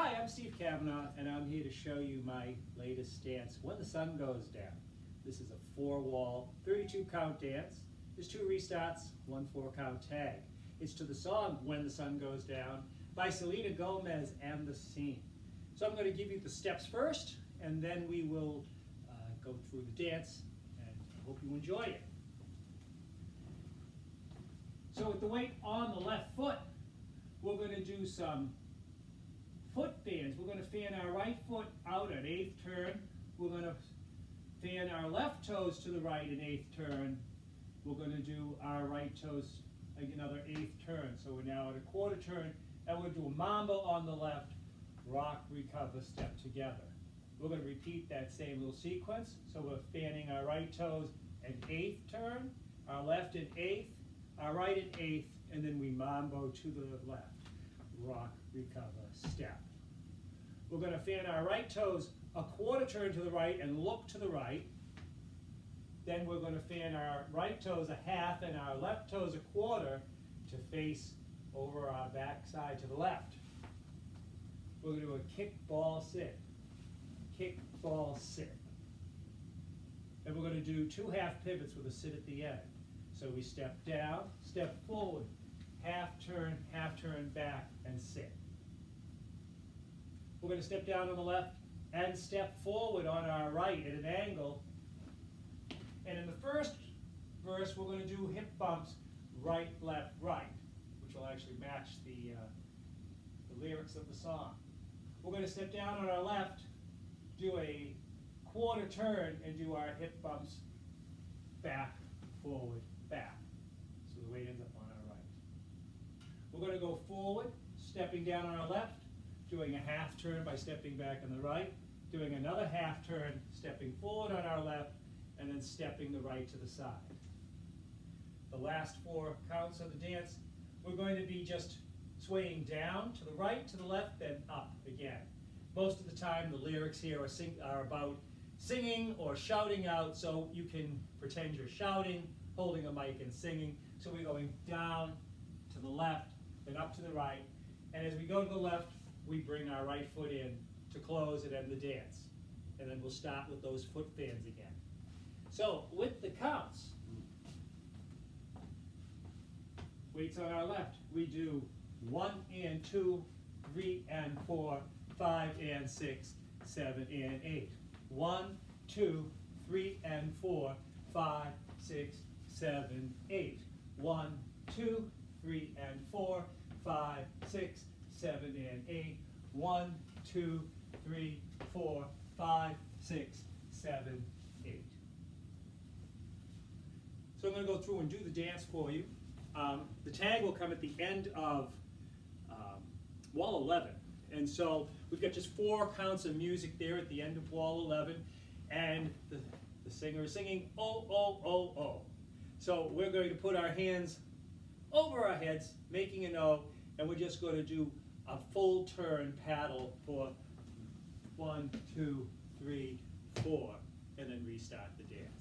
Hi, I'm Steve Cavanaugh, and I'm here to show you my latest dance, When the Sun Goes Down. This is a 4-wall, 32-count dance. There's 2 restarts, 1 4-count tag. It's to the song When the Sun Goes Down by Selena Gomez and the Scene. So I'm going to give you the steps first, and then we will go through the dance, and I hope you enjoy it. So with the weight on the left foot, we're going to do some foot fans. We're going to fan our right foot out at 8th turn. We're going to fan our left toes to the right at 8th turn. We're going to do our right toes another 8th turn. So we're now at a quarter turn, and we're going to do a mambo on the left, rock, recover, step together. We're going to repeat that same little sequence. So we're fanning our right toes at 8th turn, our left at 8th, our right at 8th, and then we mambo to the left, rock, recover, step. We're going to fan our right toes a quarter turn to the right and look to the right. Then we're going to fan our right toes a half and our left toes a quarter to face over our back side to the left. We're going to do a kick, ball, sit. Kick, ball, sit. And we're going to do 2 half pivots with a sit at the end. So we step down, step forward, half turn, back, and sit. We're going to step down on the left and step forward on our right at an angle. And in the first verse, we're going to do hip bumps, right, left, right, which will actually match the lyrics of the song. We're going to step down on our left, do a quarter turn, and do our hip bumps back, forward, back. So the weight ends up on our right. We're going to go forward, stepping down on our left, doing a half turn by stepping back on the right, doing another half turn, stepping forward on our left, and then stepping the right to the side. The last 4 counts of the dance, we're going to be just swaying down to the right, to the left, then up again. Most of the time the lyrics here are about singing or shouting out, so you can pretend you're shouting, holding a mic and singing. So we're going down to the left, then up to the right, and as we go to the left, we bring our right foot in to close and end the dance. And then we'll start with those foot fans again. So with the counts, weights on our left, we do 1 and 2, 3 and 4, 5 and 6, 7 and 8. 1, 2, 3 and 4, 5, 6, 7, 8. 1, 2, 3 and 4, 5, 6, 7 and 8. 1, 2, 3, 4, 5, 6, 7, 8. So I'm going to go through and do the dance for you. The tag will come at the end of wall 11. And so we've got just 4 counts of music there at the end of wall 11. And the singer is singing, oh, oh, oh, oh. So we're going to put our hands over our heads, making an O, and we're just going to do a full turn paddle for 1, 2, 3, 4, and then restart the dance.